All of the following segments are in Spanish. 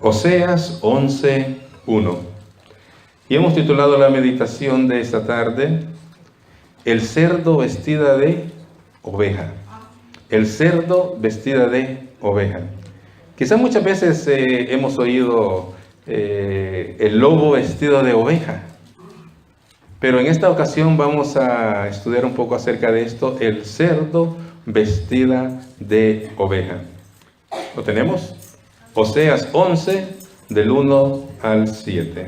Oseas 11:1. Y hemos titulado la meditación de esta tarde, El cerdo vestida de oveja. El cerdo vestida de oveja. Quizás muchas veces hemos oído el lobo vestido de oveja. Pero en esta ocasión vamos a estudiar un poco acerca de esto, el cerdo vestida de oveja. ¿Lo tenemos? Oseas 11, del 1 al 7.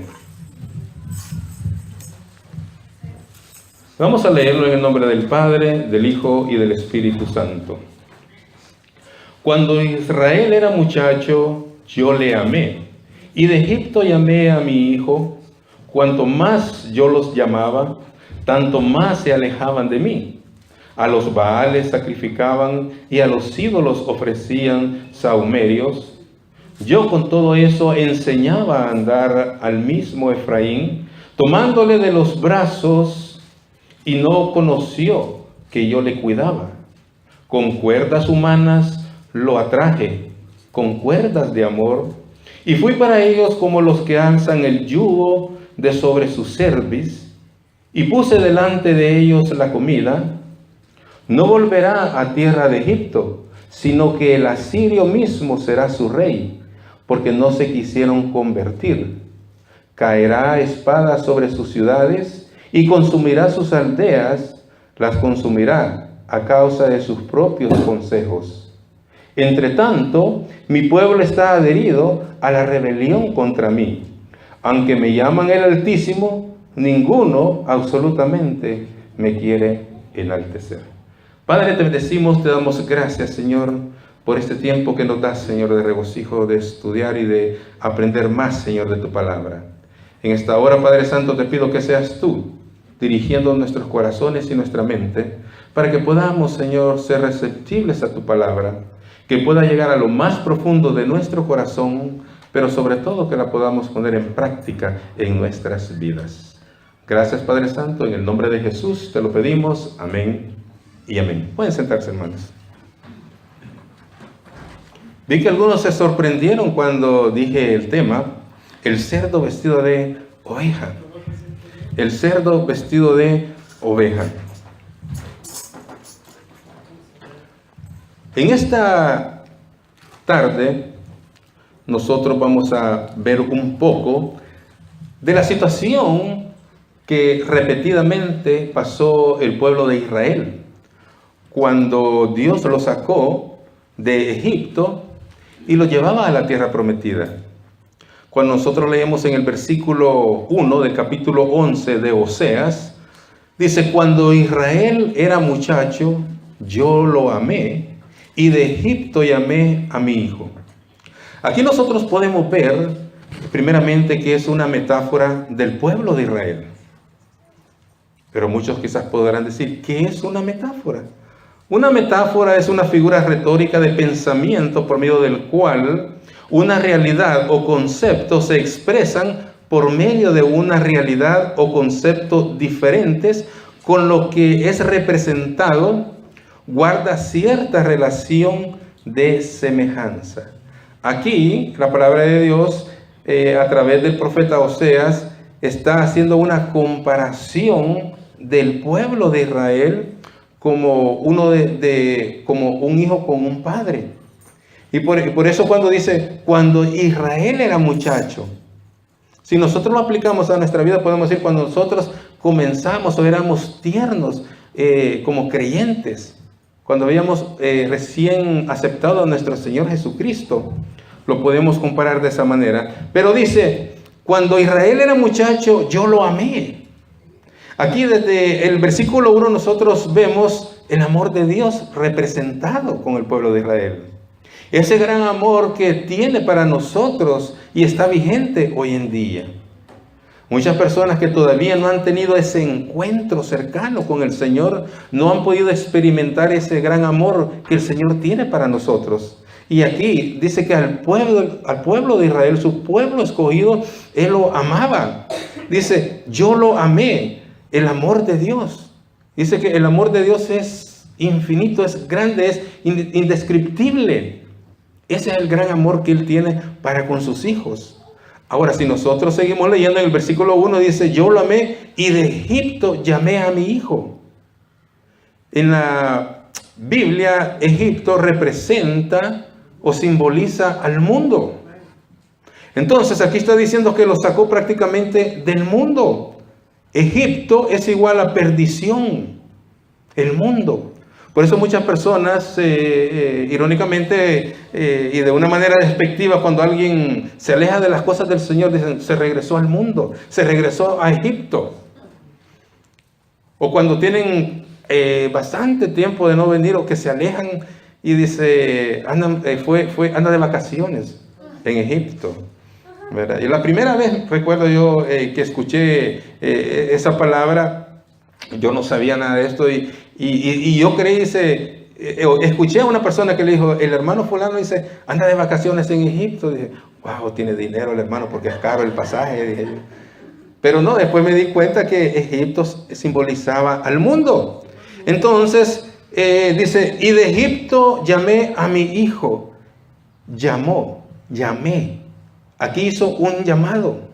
Vamos a leerlo en el nombre del Padre, del Hijo y del Espíritu Santo. Cuando Israel era muchacho, yo le amé, y de Egipto llamé a mi hijo. Cuanto más yo los llamaba, tanto más se alejaban de mí. A los Baales sacrificaban y a los ídolos ofrecían sahumerios. Yo con todo eso enseñaba a andar al mismo Efraín, tomándole de los brazos, y no conoció que yo le cuidaba. Con cuerdas humanas lo atraje, con cuerdas de amor, y fui para ellos como los que alzan el yugo de sobre su cerviz, y puse delante de ellos la comida. No volverá a tierra de Egipto, sino que el asirio mismo será su rey, porque no se quisieron convertir. Caerá espada sobre sus ciudades y consumirá sus aldeas, las consumirá a causa de sus propios consejos. Entre tanto, mi pueblo está adherido a la rebelión contra mí. Aunque me llaman el Altísimo, ninguno absolutamente me quiere enaltecer. Padre, te bendecimos, te damos gracias, Señor, por este tiempo que nos das, Señor, de regocijo, de estudiar y de aprender más, Señor, de tu palabra. En esta hora, Padre Santo, te pido que seas tú dirigiendo nuestros corazones y nuestra mente para que podamos, Señor, ser receptibles a tu palabra, que pueda llegar a lo más profundo de nuestro corazón, pero sobre todo que la podamos poner en práctica en nuestras vidas. Gracias, Padre Santo, en el nombre de Jesús te lo pedimos. Amén y amén. Pueden sentarse, hermanos. Vi que algunos se sorprendieron cuando dije el tema, el cerdo vestido de oveja. El cerdo vestido de oveja. En esta tarde, nosotros vamos a ver un poco de la situación que repetidamente pasó el pueblo de Israel cuando Dios lo sacó de Egipto y lo llevaba a la tierra prometida. Cuando nosotros leemos en el versículo 1 del capítulo 11 de Oseas, dice: cuando Israel era muchacho, yo lo amé, y de Egipto llamé a mi hijo. Aquí nosotros podemos ver, primeramente, que es una metáfora del pueblo de Israel. Pero muchos quizás podrán decir, ¿qué es una metáfora? Una metáfora es una figura retórica de pensamiento por medio del cual una realidad o concepto se expresan por medio de una realidad o concepto diferentes, con lo que es representado guarda cierta relación de semejanza. Aquí, la palabra de Dios, a través del profeta Oseas, está haciendo una comparación del pueblo de Israel como como un hijo con un padre. Y por eso cuando dice, cuando Israel era muchacho, si nosotros lo aplicamos a nuestra vida, podemos decir, cuando nosotros comenzamos o éramos tiernos como creyentes, cuando habíamos recién aceptado a nuestro Señor Jesucristo, lo podemos comparar de esa manera. Pero dice, cuando Israel era muchacho, yo lo amé. Aquí desde el versículo 1 nosotros vemos el amor de Dios representado con el pueblo de Israel. Ese gran amor que tiene para nosotros y está vigente hoy en día. Muchas personas que todavía no han tenido ese encuentro cercano con el Señor, no han podido experimentar ese gran amor que el Señor tiene para nosotros. Y aquí dice que al pueblo de Israel, su pueblo escogido, Él lo amaba. Dice, yo lo amé, el amor de Dios. Dice que el amor de Dios es infinito, es grande, es indescriptible. Ese es el gran amor que Él tiene para con sus hijos. Ahora, si nosotros seguimos leyendo en el versículo 1, dice, yo lo amé y de Egipto llamé a mi hijo. En la Biblia, Egipto representa o simboliza al mundo. Entonces, aquí está diciendo que lo sacó prácticamente del mundo. Egipto es igual a perdición, el mundo. Por eso muchas personas, irónicamente y de una manera despectiva, cuando alguien se aleja de las cosas del Señor, dicen, se regresó al mundo, se regresó a Egipto. O cuando tienen bastante tiempo de no venir o que se alejan y dice, anda de vacaciones en Egipto, ¿verdad? Y la primera vez, recuerdo yo que escuché esa palabra, yo no sabía nada de esto y yo creí, escuché a una persona que le dijo, el hermano fulano dice, anda de vacaciones en Egipto. Dije, wow, tiene dinero el hermano porque es caro el pasaje, dije yo. Pero no, después me di cuenta que Egipto simbolizaba al mundo. Entonces, dice, y de Egipto llamé a mi hijo. Llamé. Aquí hizo un llamado.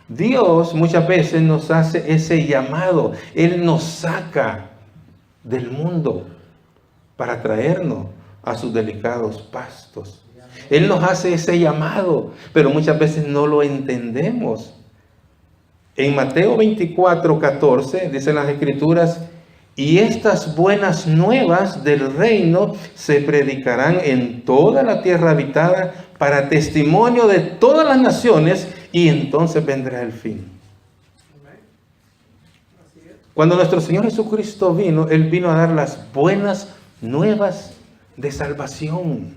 Dios muchas veces nos hace ese llamado. Él nos saca del mundo para traernos a sus delicados pastos. Él nos hace ese llamado, pero muchas veces no lo entendemos. En Mateo 24:14 dicen las Escrituras, y estas buenas nuevas del reino se predicarán en toda la tierra habitada para testimonio de todas las naciones, y entonces vendrá el fin. Cuando nuestro Señor Jesucristo vino, Él vino a dar las buenas nuevas de salvación.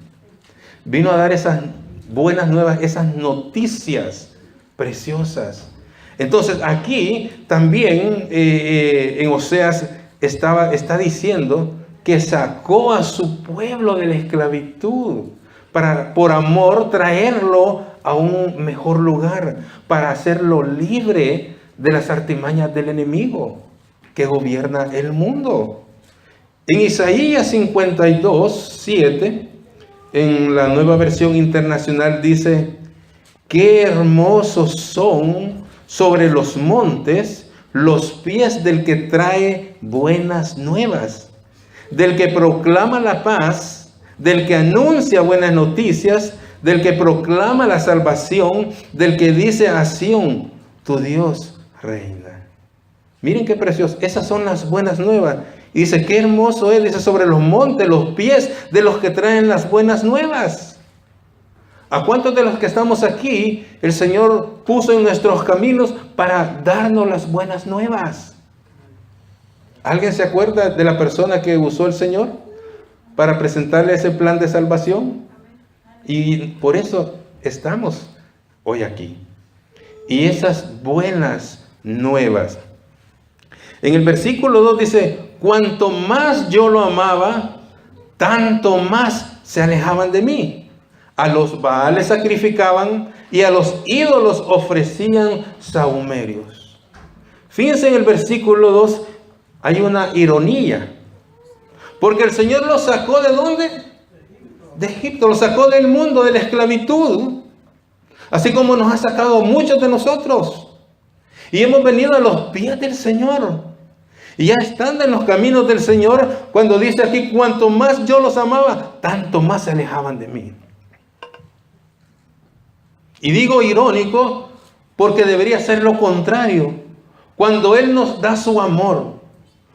Vino a dar esas buenas nuevas, esas noticias preciosas. Entonces aquí también en Oseas está diciendo que sacó a su pueblo de la esclavitud para por amor traerlo a un mejor lugar, para hacerlo libre de las artimañas del enemigo que gobierna el mundo. En Isaías 52:7, en la Nueva Versión Internacional dice, qué hermosos son sobre los montes los pies del que trae buenas nuevas, del que proclama la paz, del que anuncia buenas noticias, del que proclama la salvación, del que dice a Sión, tu Dios reina. Miren qué precioso, esas son las buenas nuevas. Y dice, qué hermoso es, dice, sobre los montes, los pies de los que traen las buenas nuevas. ¿A cuántos de los que estamos aquí el Señor puso en nuestros caminos para darnos las buenas nuevas? ¿Alguien se acuerda de la persona que usó el Señor para presentarle ese plan de salvación? Y por eso estamos hoy aquí. Y esas buenas nuevas. En el versículo 2 dice, cuanto más yo lo amaba, tanto más se alejaban de mí. A los Baales sacrificaban y a los ídolos ofrecían sahumerios. Fíjense en el versículo 2, hay una ironía. Porque el Señor los sacó ¿de dónde? De Egipto, los sacó del mundo, de la esclavitud. Así como nos ha sacado a muchos de nosotros. Y hemos venido a los pies del Señor. Y ya estando en los caminos del Señor, cuando dice aquí, cuanto más yo los amaba, tanto más se alejaban de mí. Y digo irónico porque debería ser lo contrario. Cuando Él nos da su amor,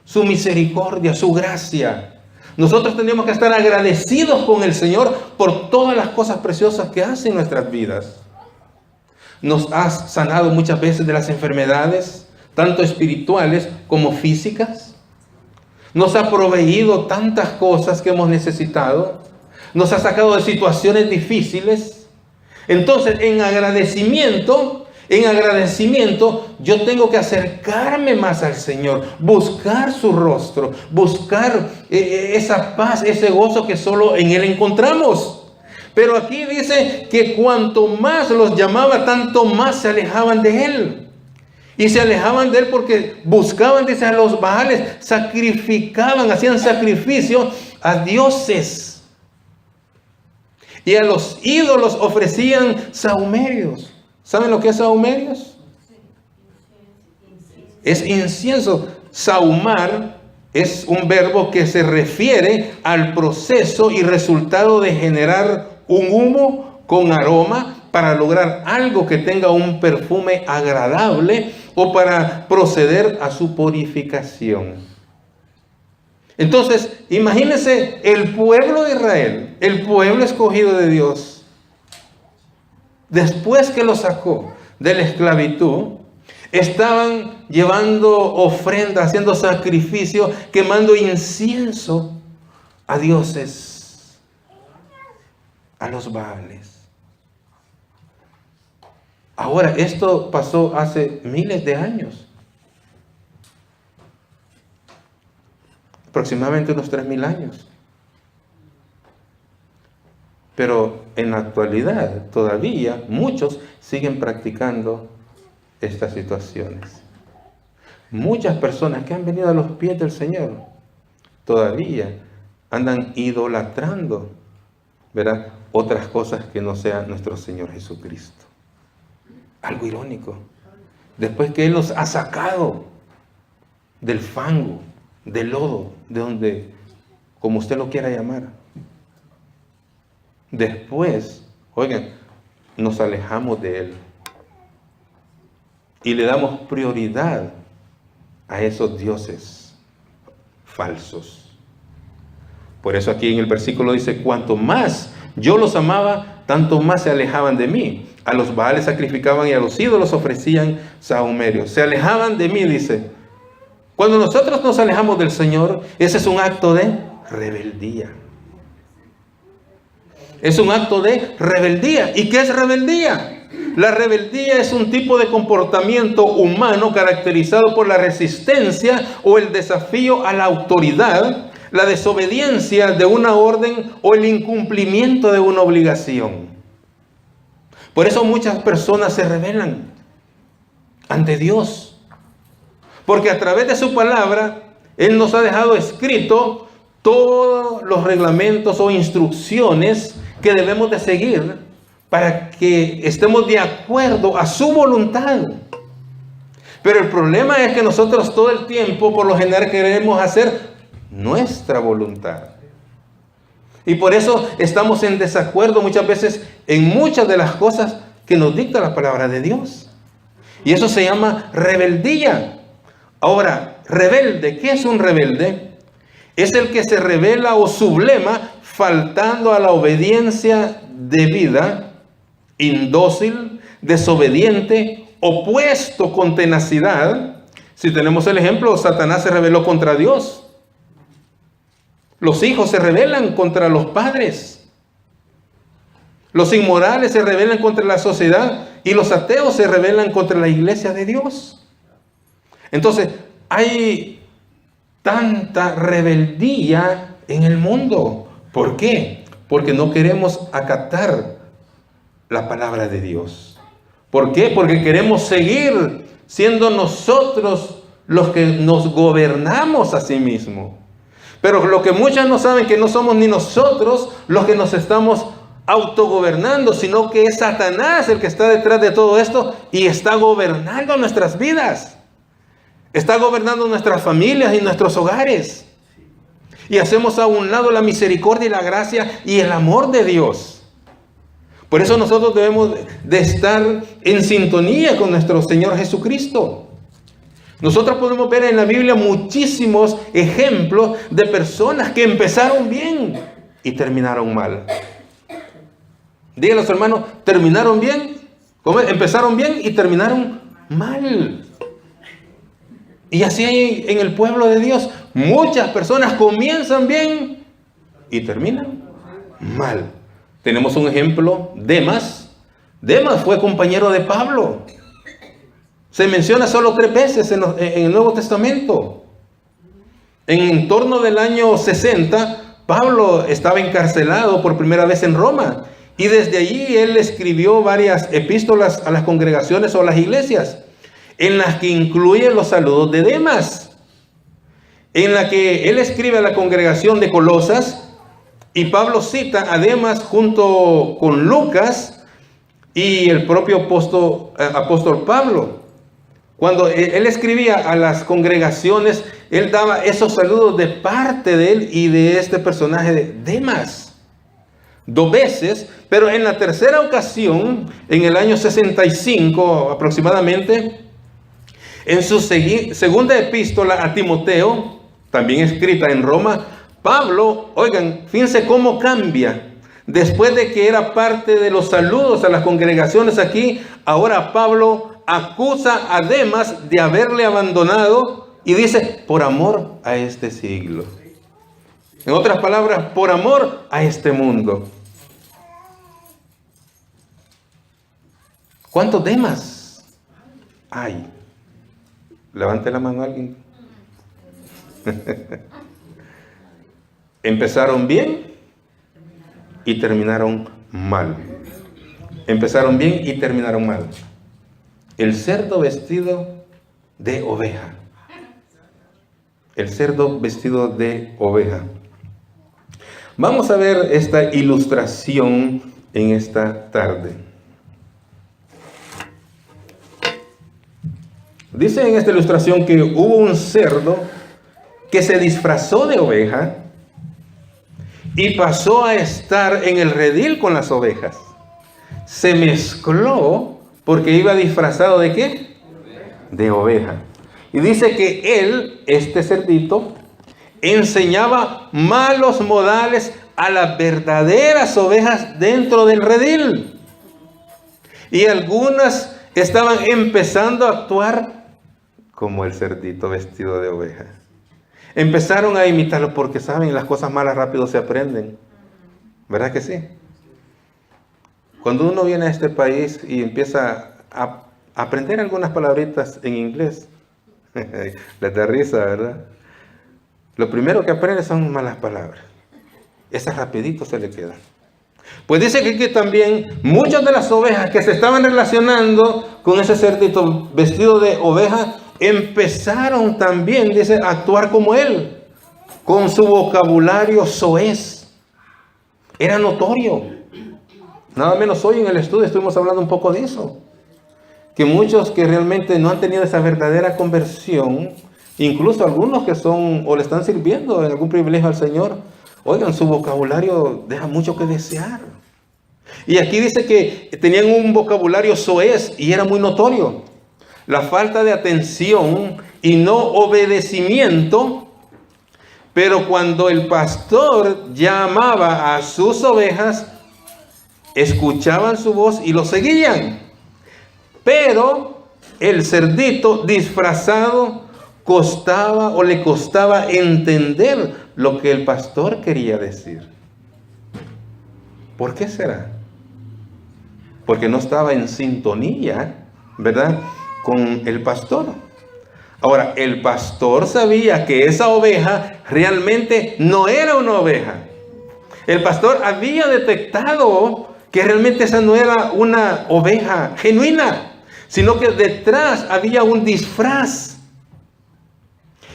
su misericordia, su gracia, nosotros tenemos que estar agradecidos con el Señor por todas las cosas preciosas que hace en nuestras vidas. Nos ha sanado muchas veces de las enfermedades, tanto espirituales como físicas. Nos ha proveído tantas cosas que hemos necesitado. Nos ha sacado de situaciones difíciles. Entonces, en agradecimiento, yo tengo que acercarme más al Señor, buscar su rostro, buscar esa paz, ese gozo que solo en Él encontramos. Pero aquí dice que cuanto más los llamaba, tanto más se alejaban de Él. Y se alejaban de Él porque buscaban, dice, a los Baales, sacrificaban, hacían sacrificio a dioses. y a los ídolos ofrecían sahumerios. ¿Saben lo que es sahumerios? Es incienso. Sahumar es un verbo que se refiere al proceso y resultado de generar un humo con aroma para lograr algo que tenga un perfume agradable o para proceder a su purificación. Entonces, imagínense el pueblo de Israel, el pueblo escogido de Dios, después que lo sacó de la esclavitud, estaban llevando ofrendas, haciendo sacrificio, quemando incienso a dioses, a los Baales. Ahora, esto pasó hace miles de años. Aproximadamente unos 3.000 años. Pero en la actualidad todavía muchos siguen practicando estas situaciones. Muchas personas que han venido a los pies del Señor todavía andan idolatrando, ¿verdad?, otras cosas que no sean nuestro Señor Jesucristo. Algo irónico. Después que Él los ha sacado del fango, del lodo, de donde, como usted lo quiera llamar. Después, oigan, nos alejamos de Él y le damos prioridad a esos dioses falsos. Por eso aquí en el versículo dice, cuanto más yo los amaba, tanto más se alejaban de mí. A los Baales sacrificaban y a los ídolos ofrecían sahumerios. Se alejaban de mí, dice. Cuando nosotros nos alejamos del Señor, ese es un acto de rebeldía. Es un acto de rebeldía. ¿Y qué es rebeldía? La rebeldía es un tipo de comportamiento humano caracterizado por la resistencia o el desafío a la autoridad, la desobediencia de una orden o el incumplimiento de una obligación. Por eso muchas personas se rebelan ante Dios. Porque a través de su palabra, Él nos ha dejado escrito todos los reglamentos o instrucciones que debemos de seguir para que estemos de acuerdo a su voluntad. Pero el problema es que nosotros todo el tiempo, por lo general, queremos hacer nuestra voluntad. Y por eso estamos en desacuerdo muchas veces en muchas de las cosas que nos dicta la palabra de Dios. Y eso se llama rebeldía. Ahora, rebelde, ¿qué es un rebelde? Es el que se rebela o sublema faltando a la obediencia debida, indócil, desobediente, opuesto con tenacidad. Si tenemos el ejemplo, Satanás se rebeló contra Dios. Los hijos se rebelan contra los padres. Los inmorales se rebelan contra la sociedad y los ateos se rebelan contra la iglesia de Dios. Entonces, hay tanta rebeldía en el mundo. ¿Por qué? Porque no queremos acatar la palabra de Dios. ¿Por qué? Porque queremos seguir siendo nosotros los que nos gobernamos a sí mismos. Pero lo que muchos no saben, que no somos ni nosotros los que nos estamos autogobernando, sino que es Satanás el que está detrás de todo esto y está gobernando nuestras vidas. Está gobernando nuestras familias y nuestros hogares. Y hacemos a un lado la misericordia y la gracia y el amor de Dios. Por eso nosotros debemos de estar en sintonía con nuestro Señor Jesucristo. Nosotros podemos ver en la Biblia muchísimos ejemplos de personas que empezaron bien y terminaron mal. Díganle a su hermano, terminaron bien, empezaron bien y terminaron mal. Y así hay en el pueblo de Dios. Muchas personas comienzan bien y terminan mal. Tenemos un ejemplo, Demas. Demas fue compañero de Pablo. Se menciona solo 3 veces en el Nuevo Testamento. En torno del año 60, Pablo estaba encarcelado por primera vez en Roma. Y desde allí él escribió varias epístolas a las congregaciones o a las iglesias, en las que incluye los saludos de Demas. En la que él escribe a la congregación de Colosas, Y Pablo cita además junto con Lucas y el propio apóstol Pablo. Cuando él escribía a las congregaciones, él daba esos saludos de parte de él y de este personaje de Demas. 2 veces, pero en la tercera ocasión, en el año 65 aproximadamente, en su segunda epístola a Timoteo, también escrita en Roma, Pablo, oigan, fíjense cómo cambia. Después de que era parte de los saludos a las congregaciones aquí, ahora Pablo acusa a Demas de haberle abandonado y dice, por amor a este siglo. En otras palabras, por amor a este mundo. ¿Cuántos Demas hay? Levante la mano alguien. Empezaron bien y terminaron mal. Empezaron bien y terminaron mal. El cerdo vestido de oveja. El cerdo vestido de oveja. Vamos a ver esta ilustración en esta tarde. Dice en esta ilustración que hubo un cerdo que se disfrazó de oveja y pasó a estar en el redil con las ovejas. Se mezcló porque iba disfrazado ¿de qué? De oveja. Y dice que él, este cerdito, enseñaba malos modales a las verdaderas ovejas dentro del redil. Y algunas estaban empezando a actuar como el cerdito vestido de oveja. Empezaron a imitarlo porque saben, las cosas malas rápido se aprenden. ¿Verdad que sí? Cuando uno viene a este país y empieza a aprender algunas palabritas en inglés, les da risa, ¿verdad? Lo primero que aprende son malas palabras. Esas rapidito se le quedan. Pues dice que también muchas de las ovejas que se estaban relacionando con ese cerdito vestido de oveja empezaron también, dice, a actuar como él, con su vocabulario soez. Era notorio. Nada menos hoy en el estudio estuvimos hablando un poco de eso. Que muchos que realmente no han tenido esa verdadera conversión, incluso algunos que son o le están sirviendo en algún privilegio al Señor, oigan, su vocabulario deja mucho que desear. Y aquí dice que tenían un vocabulario soez y era muy notorio. La falta de atención y no obedecimiento. Pero cuando el pastor llamaba a sus ovejas, escuchaban su voz y lo seguían. Pero el cerdito disfrazado le costaba entender lo que el pastor quería decir. ¿Por qué será? Porque no estaba en sintonía, ¿verdad?, con el pastor. Ahora, el pastor sabía que esa oveja realmente no era una oveja. El pastor había detectado que realmente esa no era una oveja genuina, sino que detrás había un disfraz.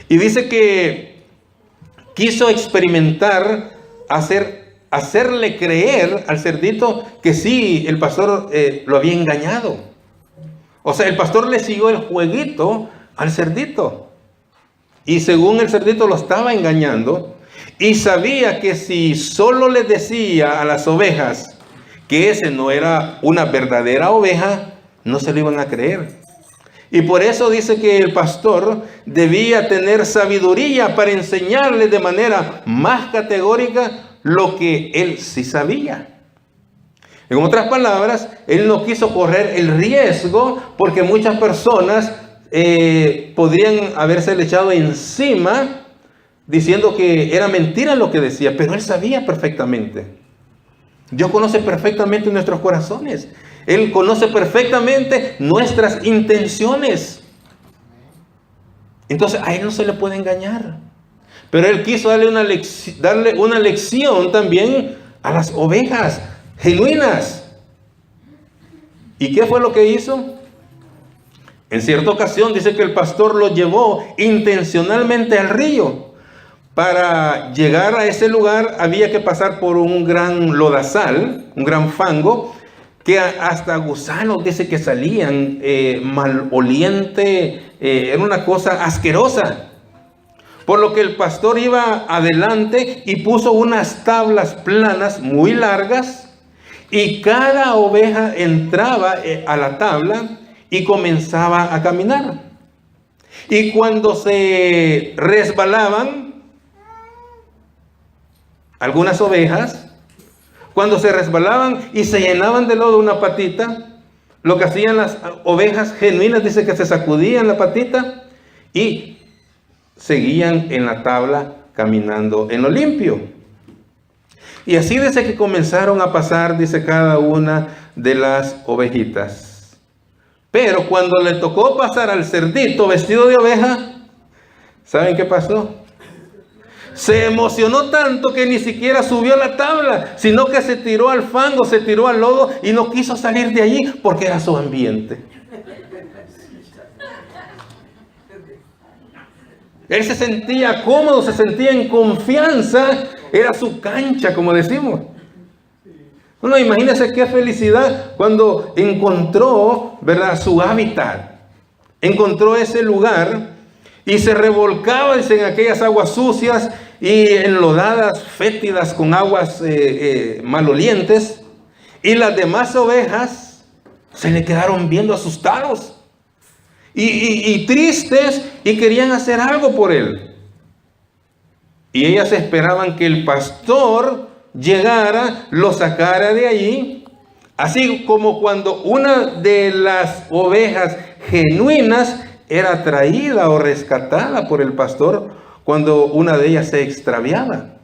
Y dice que quiso experimentar, hacerle creer al cerdito que sí, el pastor lo había engañado. O sea, el pastor le siguió el jueguito al cerdito. Y según el cerdito lo estaba engañando, y sabía que si solo le decía a las ovejas que ese no era una verdadera oveja, no se lo iban a creer. Y por eso dice que el pastor debía tener sabiduría para enseñarle de manera más categórica lo que él sí sabía. En otras palabras, él no quiso correr el riesgo porque muchas personas podrían haberse le echado encima diciendo que era mentira lo que decía, pero él sabía perfectamente. Dios conoce perfectamente nuestros corazones. Él conoce perfectamente nuestras intenciones. Entonces a él no se le puede engañar. Pero él quiso darle una lección también a las ovejas genuinas. ¿Y qué fue lo que hizo? En cierta ocasión dice que el pastor lo llevó intencionalmente al río para llegar a ese lugar había que pasar por un gran lodazal, un gran fango, que hasta gusanos dice que salían, maloliente, era una cosa asquerosa. Por lo que el pastor iba adelante y puso unas tablas planas muy largas, y cada oveja entraba a la tabla y comenzaba a caminar. Y cuando se resbalaban, algunas ovejas, cuando se resbalaban y se llenaban de lodo una patita, lo que hacían las ovejas genuinas, dice que se sacudían la patita y seguían en la tabla caminando en lo limpio. Y así dice que comenzaron a pasar, dice, cada una de las ovejitas. Pero cuando le tocó pasar al cerdito vestido de oveja, ¿saben qué pasó? Se emocionó tanto que ni siquiera subió a la tabla, sino que se tiró al fango, se tiró al lodo y no quiso salir de allí porque era su ambiente. Él se sentía cómodo, se sentía en confianza, era su cancha, como decimos. Bueno, imagínense qué felicidad cuando encontró, ¿verdad?, su hábitat, encontró ese lugar y se revolcaba en aquellas aguas sucias y enlodadas, fétidas, con aguas malolientes, y las demás ovejas se le quedaron viendo asustados y tristes, y querían hacer algo por él. Y ellas esperaban que el pastor llegara, lo sacara de allí, así como cuando una de las ovejas genuinas era traída o rescatada por el pastor cuando una de ellas se extraviaba.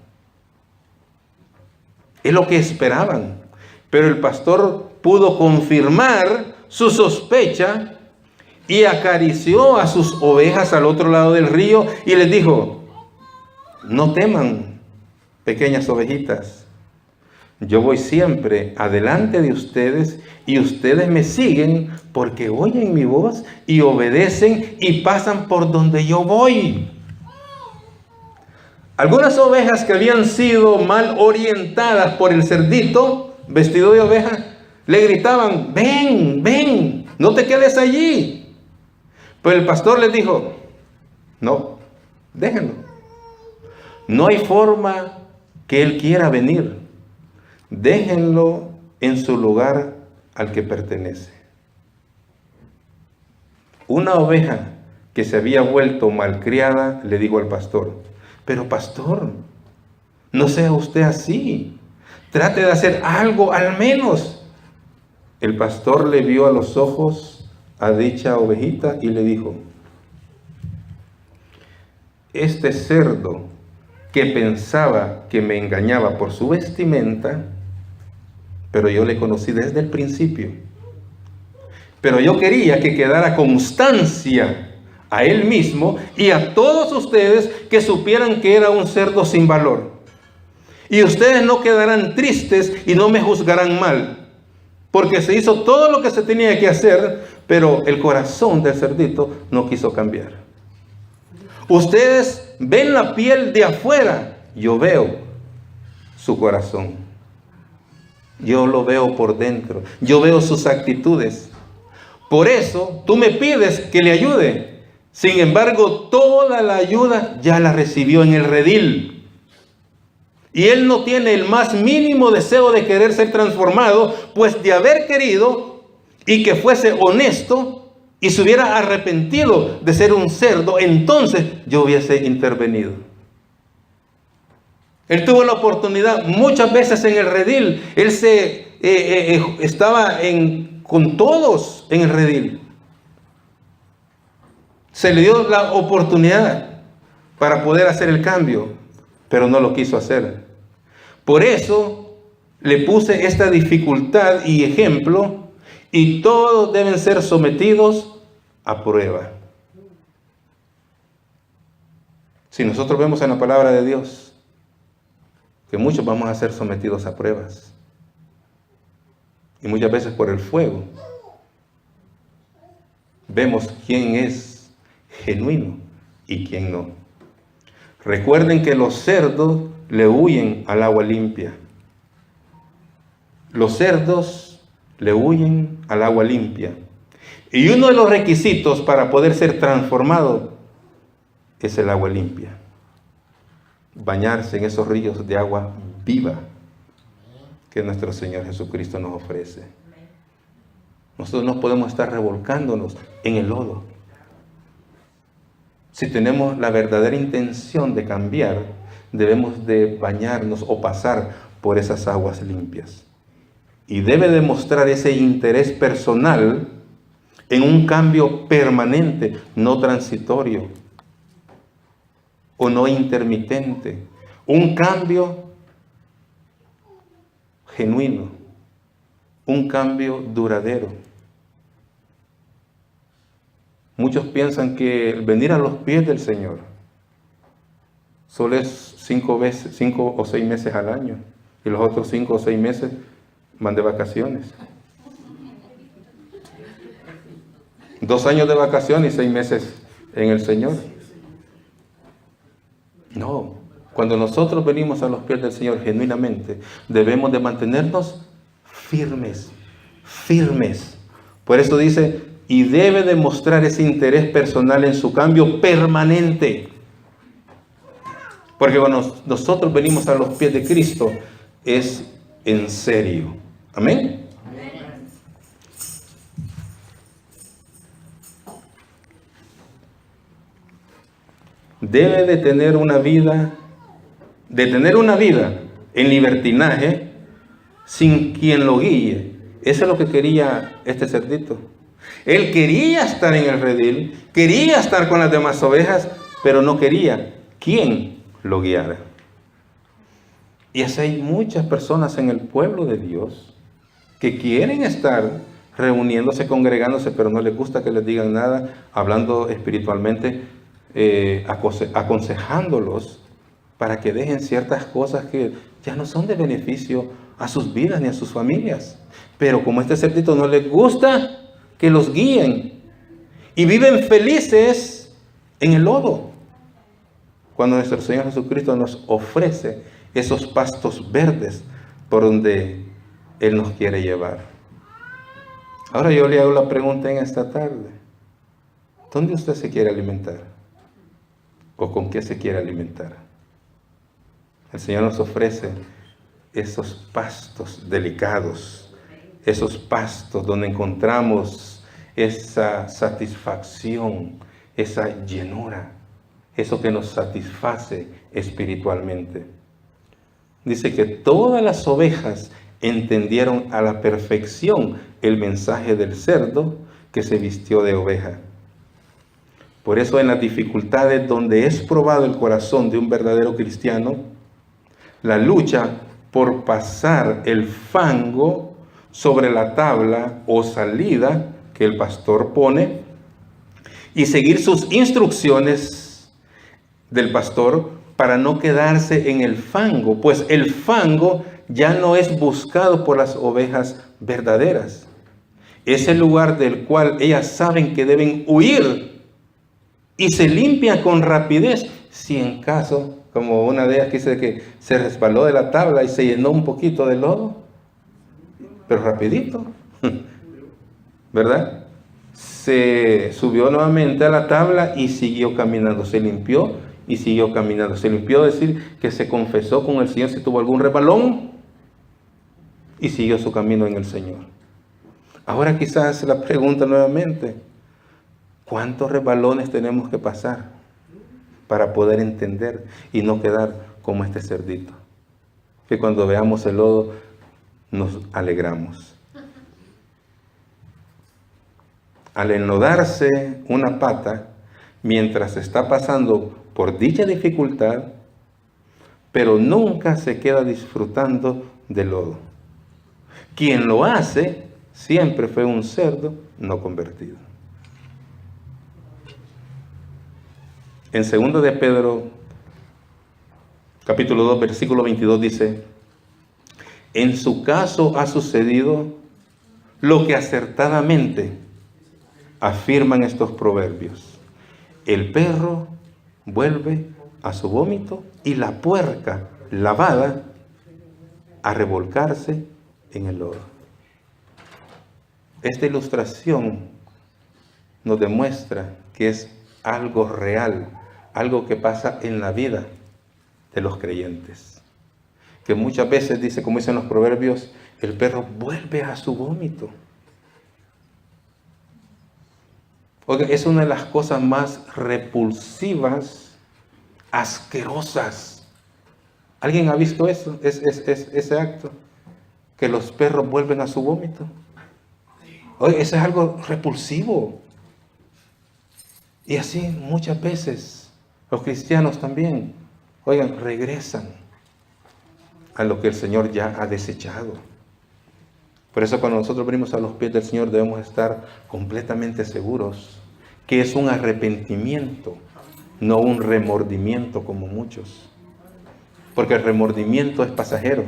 Es lo que esperaban. Pero el pastor pudo confirmar su sospecha y acarició a sus ovejas al otro lado del río y les dijo: no teman, pequeñas ovejitas. Yo voy siempre adelante de ustedes y ustedes me siguen porque oyen mi voz y obedecen y pasan por donde yo voy. Algunas ovejas que habían sido mal orientadas por el cerdito vestido de oveja le gritaban: ven, ven, no te quedes allí. Pero el pastor les dijo: no, déjenlo. No hay forma que él quiera venir. Déjenlo en su lugar al que pertenece. Una oveja que se había vuelto malcriada le dijo al pastor: pero pastor, no sea usted así. Trate de hacer algo al menos. El pastor le vio a los ojos a dicha ovejita y le dijo: este cerdo que pensaba que me engañaba por su vestimenta, pero yo le conocí desde el principio. Pero yo quería que quedara constancia a él mismo y a todos ustedes que supieran que era un cerdo sin valor. Y ustedes no quedarán tristes y no me juzgarán mal, porque se hizo todo lo que se tenía que hacer, pero el corazón del cerdito no quiso cambiar. Ustedes ven la piel de afuera, yo veo su corazón. Yo lo veo por dentro, yo veo sus actitudes. Por eso tú me pides que le ayude. Sin embargo, toda la ayuda ya la recibió en el redil. Y él no tiene el más mínimo deseo de querer ser transformado, pues de haber querido y que fuese honesto y se hubiera arrepentido de ser un cerdo, entonces yo hubiese intervenido. Él tuvo la oportunidad muchas veces en el redil. Él estaba con todos en el redil. Se le dio la oportunidad para poder hacer el cambio, pero no lo quiso hacer. Por eso le puse esta dificultad y ejemplo, y todos deben ser sometidos a prueba. Si nosotros vemos en la palabra de Dios que muchos vamos a ser sometidos a pruebas, y muchas veces por el fuego, vemos quién es genuino y quién no. Recuerden que los cerdos le huyen al agua limpia. Los cerdos le huyen al agua limpia. Y uno de los requisitos para poder ser transformado es el agua limpia. Bañarse en esos ríos de agua viva que nuestro Señor Jesucristo nos ofrece. Nosotros no podemos estar revolcándonos en el lodo. Si tenemos la verdadera intención de cambiar, debemos de bañarnos o pasar por esas aguas limpias. Y debe demostrar ese interés personal en un cambio permanente, no transitorio o no intermitente. Un cambio genuino, un cambio duradero. Muchos piensan que el venir a los pies del Señor solo es 5 o 6 meses al año, y los otros 5 o 6 meses van de vacaciones. 2 años de vacaciones y 6 meses en el Señor. No, cuando nosotros venimos a los pies del Señor genuinamente, debemos de mantenernos firmes. Por eso dice, y debe demostrar ese interés personal en su cambio permanente. Porque cuando nosotros venimos a los pies de Cristo, es en serio. Amén. Debe de tener una vida en libertinaje sin quien lo guíe. Eso es lo que quería este cerdito. Él quería estar en el redil, quería estar con las demás ovejas, pero no quería quien lo guiara. Y así hay muchas personas en el pueblo de Dios que quieren estar reuniéndose, congregándose, pero no les gusta que les digan nada, hablando espiritualmente, aconsejándolos para que dejen ciertas cosas que ya no son de beneficio a sus vidas ni a sus familias. Pero como este cerdito no les gusta que los guíen y viven felices en el lodo, cuando nuestro Señor Jesucristo nos ofrece esos pastos verdes por donde Él nos quiere llevar. Ahora yo le hago la pregunta en esta tarde: ¿dónde usted se quiere alimentar? ¿O con qué se quiere alimentar? El Señor nos ofrece esos pastos delicados, esos pastos donde encontramos esa satisfacción, esa llenura, eso que nos satisface espiritualmente. Dice que todas las ovejas entendieron a la perfección el mensaje del cerdo que se vistió de oveja. Por eso en las dificultades donde es probado el corazón de un verdadero cristiano, la lucha por pasar el fango sobre la tabla o salida que el pastor pone y seguir sus instrucciones del pastor para no quedarse en el fango, pues el fango ya no es buscado por las ovejas verdaderas. Es el lugar del cual ellas saben que deben huir y se limpia con rapidez, si en caso, como una de ellas que dice que se resbaló de la tabla y se llenó un poquito de lodo, pero rapidito, ¿verdad? Se subió nuevamente a la tabla y siguió caminando, se limpió y siguió caminando. Se limpió, decir que se confesó con el Señor si tuvo algún resbalón y siguió su camino en el Señor. Ahora quizás la pregunta nuevamente: ¿cuántos resbalones tenemos que pasar para poder entender y no quedar como este cerdito? Que cuando veamos el lodo nos alegramos. Al enlodarse una pata mientras está pasando por dicha dificultad, pero nunca se queda disfrutando del lodo. Quien lo hace siempre fue un cerdo no convertido. En 2 de Pedro, capítulo 2, versículo 22 dice: en su caso ha sucedido lo que acertadamente afirman estos proverbios: el perro vuelve a su vómito y la puerca lavada a revolcarse en el lodo. Esta ilustración nos demuestra que es algo real, algo que pasa en la vida de los creyentes. Que muchas veces dice, como dicen los proverbios, el perro vuelve a su vómito. Oiga, es una de las cosas más repulsivas, asquerosas. ¿Alguien ha visto eso? Ese acto, que los perros vuelven a su vómito. Oiga, eso es algo repulsivo. Y así muchas veces los cristianos también, oigan, regresan a lo que el Señor ya ha desechado. Por eso cuando nosotros venimos a los pies del Señor debemos estar completamente seguros que es un arrepentimiento, no un remordimiento como muchos. Porque el remordimiento es pasajero.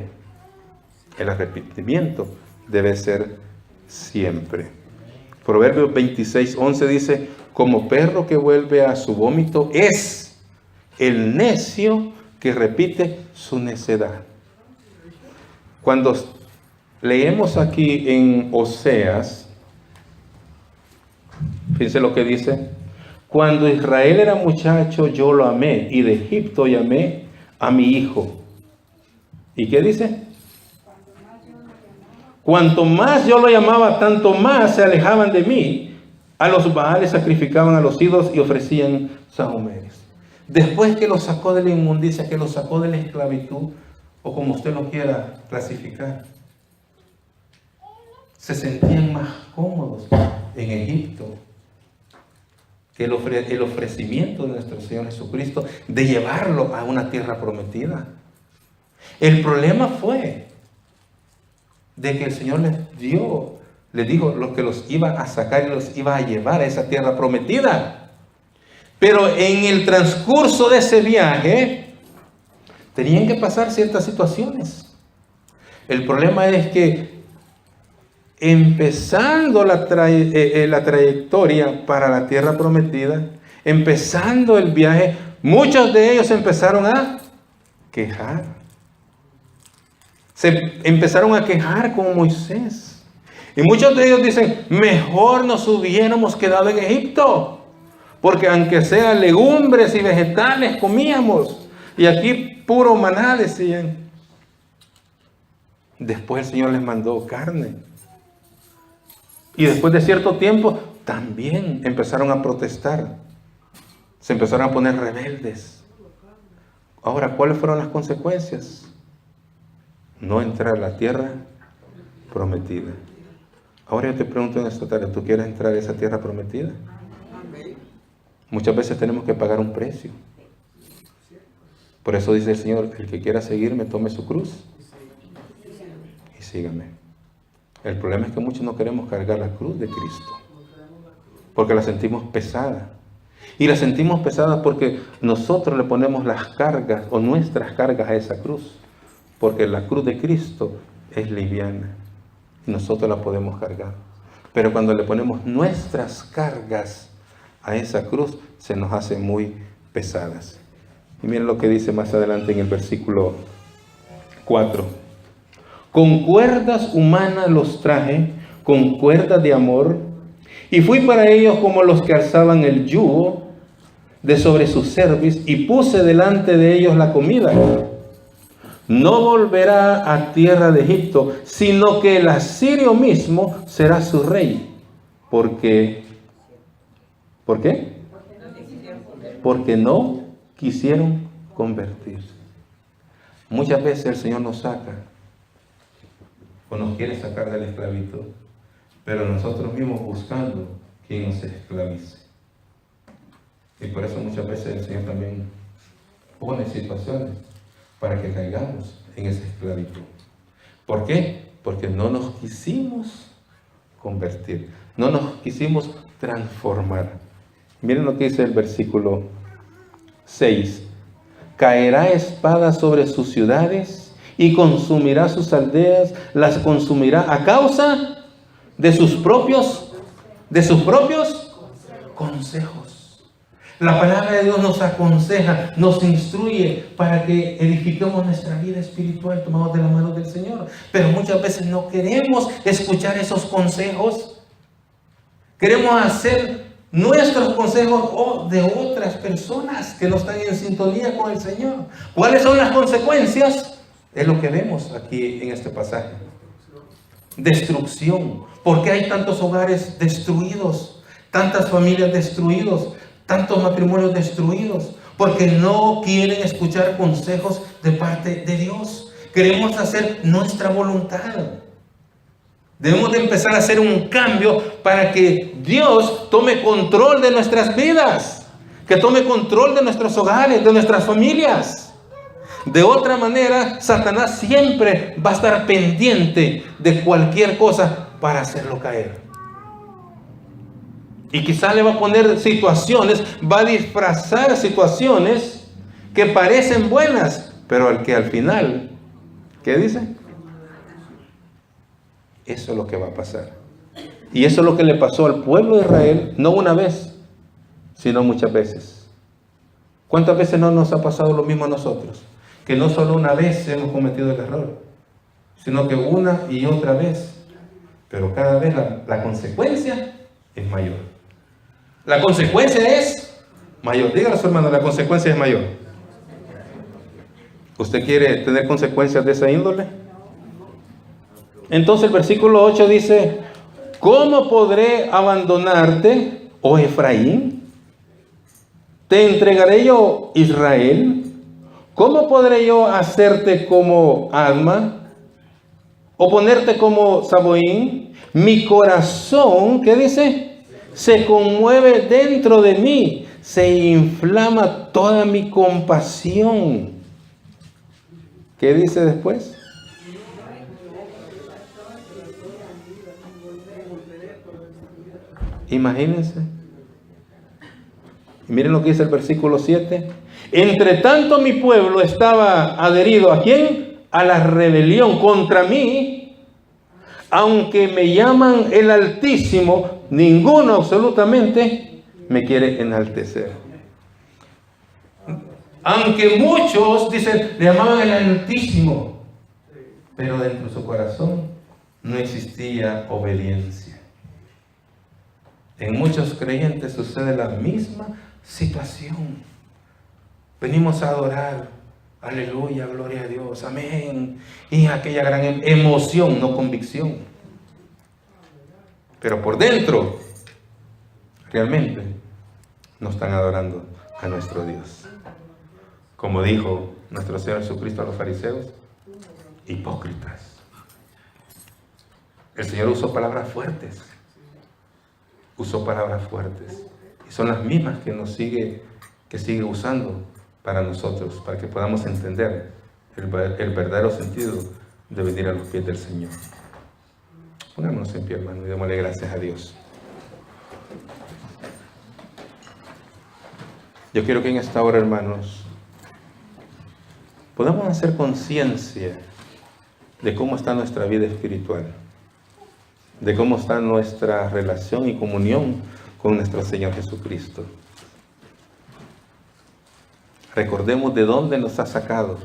El arrepentimiento debe ser siempre. Proverbios 26:11 dice, como perro que vuelve a su vómito es el necio que repite su necedad. Cuando leemos aquí en Oseas, fíjense lo que dice, cuando Israel era muchacho yo lo amé y de Egipto llamé a mi hijo. ¿Y qué dice? Cuanto más yo lo llamaba, tanto más se alejaban de mí. A los Baales sacrificaban a los ídolos y ofrecían sahumeres. Después que los sacó de la inmundicia, que los sacó de la esclavitud, o como usted lo quiera clasificar, se sentían más cómodos en Egipto que el ofrecimiento de nuestro Señor Jesucristo de llevarlo a una tierra prometida. El problema fue de que el Señor les dijo lo que los iba a sacar y los iba a llevar a esa tierra prometida. Pero en el transcurso de ese viaje tenían que pasar ciertas situaciones. El problema es que empezando la trayectoria para la tierra prometida, empezando el viaje, muchos de ellos empezaron a quejar. Se empezaron a quejar con Moisés. Y muchos de ellos dicen, mejor nos hubiéramos quedado en Egipto, porque aunque sean legumbres y vegetales comíamos, y aquí puro maná, decían. Después el Señor les mandó carne. Y después de cierto tiempo también empezaron a protestar. Se empezaron a poner rebeldes. Ahora, ¿cuáles fueron las consecuencias? No entrar a la tierra prometida. Ahora yo te pregunto en esta tarde, ¿tú quieres entrar a esa tierra prometida? Muchas veces tenemos que pagar un precio. Por eso dice el Señor, el que quiera seguirme, tome su cruz y sígame. El problema es que muchos no queremos cargar la cruz de Cristo, porque la sentimos pesada. Y la sentimos pesada porque nosotros le ponemos las cargas o nuestras cargas a esa cruz. Porque la cruz de Cristo es liviana y nosotros la podemos cargar. Pero cuando le ponemos nuestras cargas a esa cruz, se nos hace muy pesadas. Y miren lo que dice más adelante en el versículo 4. Con cuerdas humanas los traje, con cuerdas de amor, y fui para ellos como los que alzaban el yugo de sobre su cerviz, y puse delante de ellos la comida. No volverá a tierra de Egipto, sino que el asirio mismo será su rey. ¿Por qué? Porque no quisieron convertirse. Muchas veces el Señor nos saca o nos quiere sacar de la esclavitud, pero nosotros mismos buscando quien nos esclavice. Y por eso muchas veces el Señor también pone situaciones para que caigamos en esa esclavitud. ¿Por qué? Porque no nos quisimos convertir, no nos quisimos transformar. Miren lo que dice el versículo 6. Caerá espada sobre sus ciudades y consumirá sus aldeas, las consumirá a causa de sus propios consejos. La palabra de Dios nos aconseja, nos instruye para que edifiquemos nuestra vida espiritual tomados de la mano del Señor. Pero muchas veces no queremos escuchar esos consejos. Queremos hacer nuestros consejos o de otras personas que no están en sintonía con el Señor. ¿Cuáles son las consecuencias? Es lo que vemos aquí en este pasaje. Destrucción. ¿Por qué hay tantos hogares destruidos? Tantas familias destruidas, tantos matrimonios destruidos, porque no quieren escuchar consejos de parte de Dios. Queremos hacer nuestra voluntad. Debemos de empezar a hacer un cambio para que Dios tome control de nuestras vidas, que tome control de nuestros hogares, de nuestras familias. De otra manera, Satanás siempre va a estar pendiente de cualquier cosa para hacerlo caer. Y quizás le va a poner situaciones, va a disfrazar situaciones que parecen buenas, pero al que al final, ¿qué dice? Eso es lo que va a pasar. Y eso es lo que le pasó al pueblo de Israel, no una vez, sino muchas veces. ¿Cuántas veces no nos ha pasado lo mismo a nosotros? Que no solo una vez hemos cometido el error, sino que una y otra vez. Pero cada vez la consecuencia es mayor. La consecuencia es mayor. Dígale a su hermano, la consecuencia es mayor. ¿Usted quiere tener consecuencias de esa índole? Entonces el versículo 8 dice: ¿cómo podré abandonarte, oh Efraín? ¿Te entregaré yo, Israel? ¿Cómo podré yo hacerte como Adma? ¿O ponerte como Saboín? Mi corazón, ¿qué dice? Se conmueve dentro de mí, se inflama toda mi compasión. ¿Qué dice después? Imagínense. Y miren lo que dice el versículo 7. Entre tanto mi pueblo estaba adherido ¿a quién? A la rebelión contra mí. Aunque me llaman el Altísimo, ninguno absolutamente me quiere enaltecer. Aunque muchos, dicen, le llamaban el Altísimo, pero dentro de su corazón no existía obediencia. En muchos creyentes sucede la misma situación. Venimos a adorar, aleluya, gloria a Dios, amén. Y aquella gran emoción, no convicción. Pero por dentro, realmente, no están adorando a nuestro Dios. Como dijo nuestro Señor Jesucristo a los fariseos, hipócritas. El Señor usó palabras fuertes. Usó palabras fuertes. Y son las mismas que sigue usando para nosotros, para que podamos entender el verdadero sentido de venir a los pies del Señor. Pongámonos en pie, hermano, y démosle gracias a Dios. Yo quiero que en esta hora, hermanos, podamos hacer conciencia de cómo está nuestra vida espiritual, de cómo está nuestra relación y comunión con nuestro Señor Jesucristo. Recordemos de dónde nos ha sacado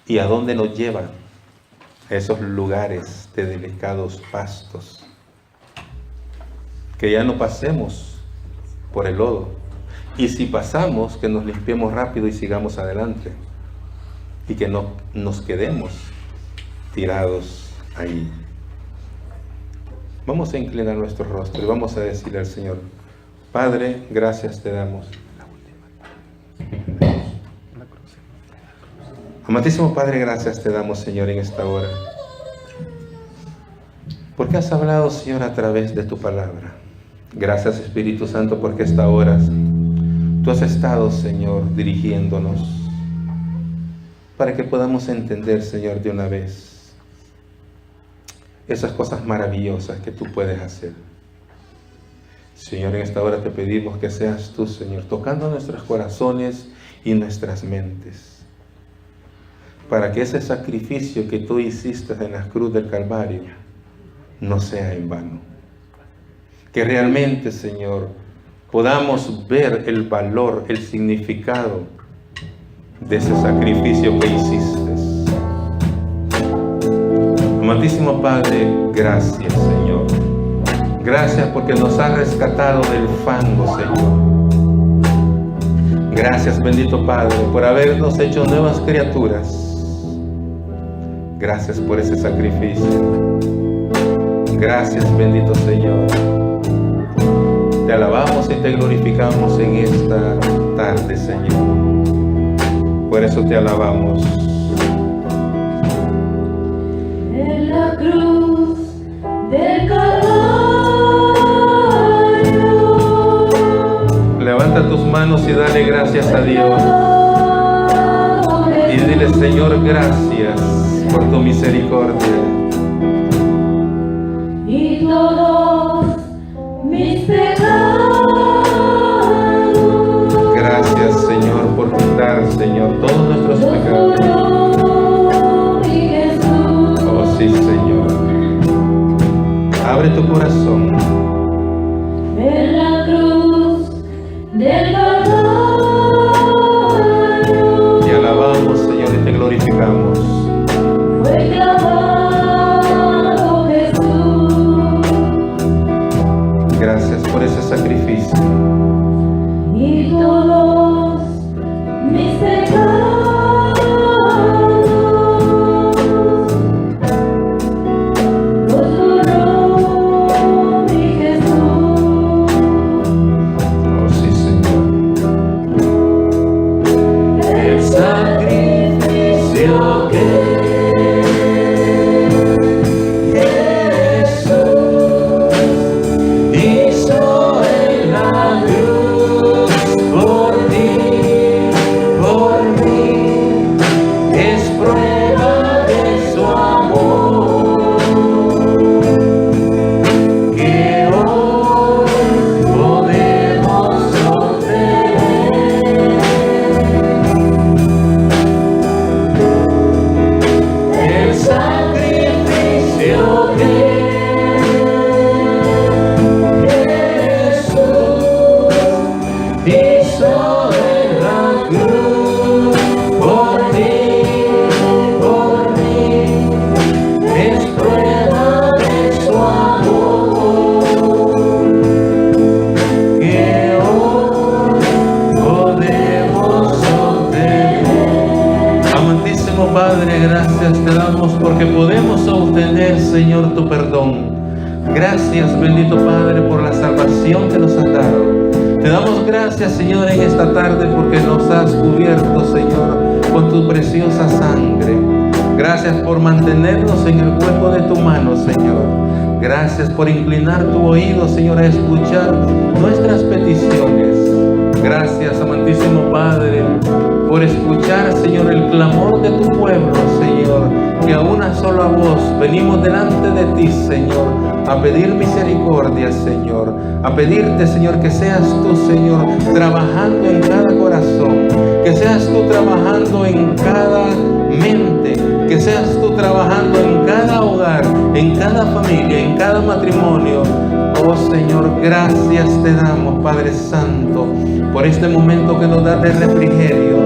y a dónde nos lleva, a esos lugares de delicados pastos. Que ya no pasemos por el lodo, y si pasamos, que nos limpiemos rápido y sigamos adelante, y que no nos quedemos tirados ahí. Vamos a inclinar nuestro rostro y vamos a decirle al Señor: Padre, gracias te damos. Amantísimo Padre, gracias te damos, Señor, en esta hora. Porque has hablado, Señor, a través de tu palabra. Gracias, Espíritu Santo, porque esta hora tú has estado, Señor, dirigiéndonos para que podamos entender, Señor, de una vez esas cosas maravillosas que tú puedes hacer. Señor, en esta hora te pedimos que seas tú, Señor, tocando nuestros corazones y nuestras mentes, para que ese sacrificio que tú hiciste en la cruz del Calvario no sea en vano. Que realmente, Señor, podamos ver el valor, el significado de ese sacrificio que hiciste. Amantísimo Padre, gracias, Señor. Gracias porque nos has rescatado del fango, Señor. Gracias, bendito Padre, por habernos hecho nuevas criaturas. Gracias por ese sacrificio. Gracias, bendito Señor. Te alabamos y te glorificamos en esta tarde, Señor. Por eso te alabamos. En la cruz del Calvario. Levanta tus manos y dale gracias a Dios. Y dile, Señor, gracias por tu misericordia. Y todos mis pecados. Gracias, Señor, por quitar, Señor, todos nuestros pecados. Oh, sí, Señor. Abre tu corazón. En la cruz del Calvario. Te alabamos, Señor, y te glorificamos. Fue clavado Jesús. Gracias por ese sacrificio. Y todos mis pecados los borró mi Jesús. Oh, sí, Señor. El sacrificio que Jesús hizo en la cruz por ti, por mí, es prueba de su amor que hoy podemos obtener. El sacrificio que Jesús hizo en la cruz por ti, por mí, es prueba de su amor que hoy podemos obtener. Amantísimo Padre, gracias te damos porque podemos obtener, Señor, tu perdón. Gracias, bendito Padre, por la salvación que nos has dado. Te damos gracias, Señor, en esta tarde porque nos has cubierto, Señor, con tu preciosa sangre. Gracias por mantenernos en el hueco de tu mano, Señor. Gracias por inclinar tu oído, Señor, a escuchar nuestras peticiones. Gracias, amantísimo Padre, por escuchar, Señor, el clamor de tu pueblo, Señor, que a una sola voz venimos delante de ti, Señor, a pedir misericordia, Señor, a pedirte, Señor, que seas tú, Señor, trabajando en cada corazón, que seas tú trabajando en cada mente, que seas tú trabajando en cada hogar, en cada familia, en cada matrimonio. Oh Señor, gracias te damos, Padre Santo, por este momento que nos das de refrigerio,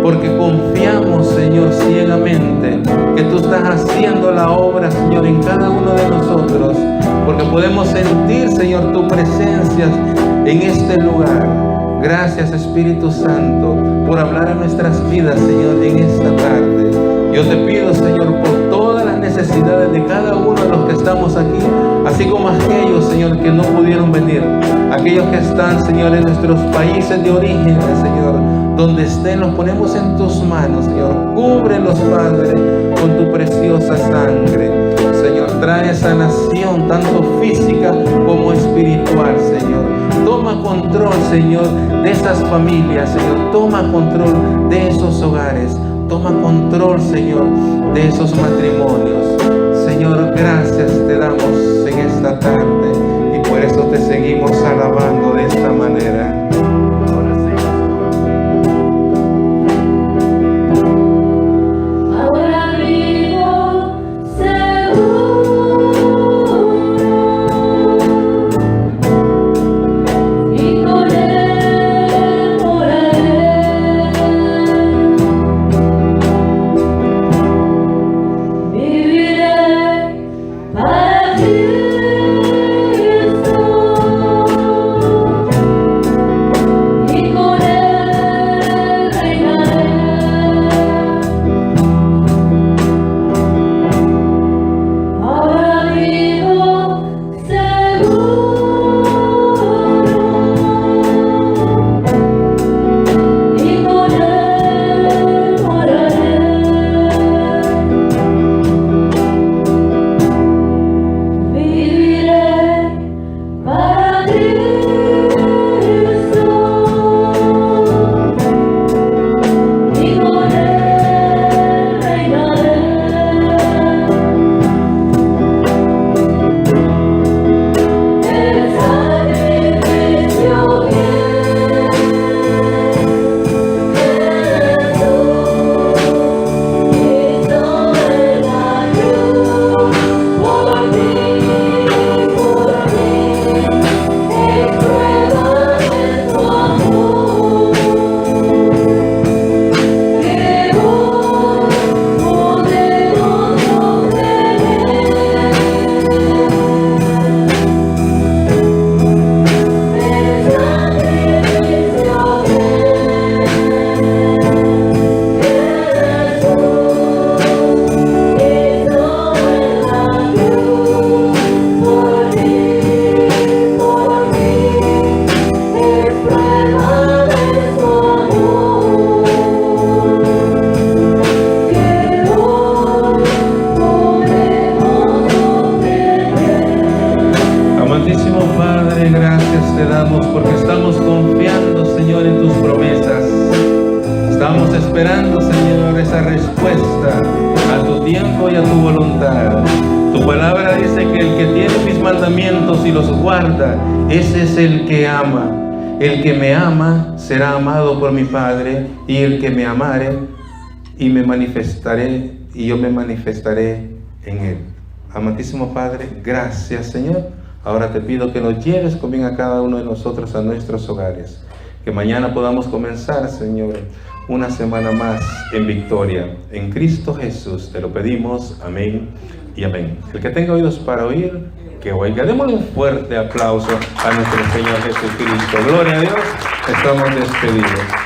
porque confiamos, Señor, ciegamente que tú estás haciendo la obra, Señor, en cada uno de nosotros, porque podemos sentir, Señor, tu presencia en este lugar. Gracias, Espíritu Santo, por hablar a nuestras vidas, Señor, en esta tarde. Yo te pido, Señor, por todas las necesidades de cada uno de los que estamos aquí, así como aquellos, Señor, que no pudieron venir, aquellos que están, Señor, en nuestros países de origen, Señor, donde estén, los ponemos en tus manos, Señor. Cúbrelos, Padre, con tu preciosa sangre. Señor, trae sanación, tanto física como espiritual, Señor. Toma control, Señor, de esas familias, Señor. Toma control de esos hogares. Toma control, Señor, de esos matrimonios. Señor, gracias te damos en esta tarde y por eso te seguimos alabando de esta manera. Y con te damos porque estamos confiando, Señor, en tus promesas. Estamos esperando, Señor, esa respuesta a tu tiempo y a tu voluntad. Tu palabra dice que el que tiene mis mandamientos y los guarda, ese es el que ama. El que me ama será amado por mi Padre, y el que me amare y me manifestaré, y yo me manifestaré en él. Amantísimo Padre, gracias, Señor. Ahora te pido que nos lleves con bien a cada uno de nosotros a nuestros hogares. Que mañana podamos comenzar, Señor, una semana más en victoria. En Cristo Jesús te lo pedimos. Amén y amén. El que tenga oídos para oír, que oiga. Démosle un fuerte aplauso a nuestro Señor Jesucristo. Gloria a Dios. Estamos despedidos.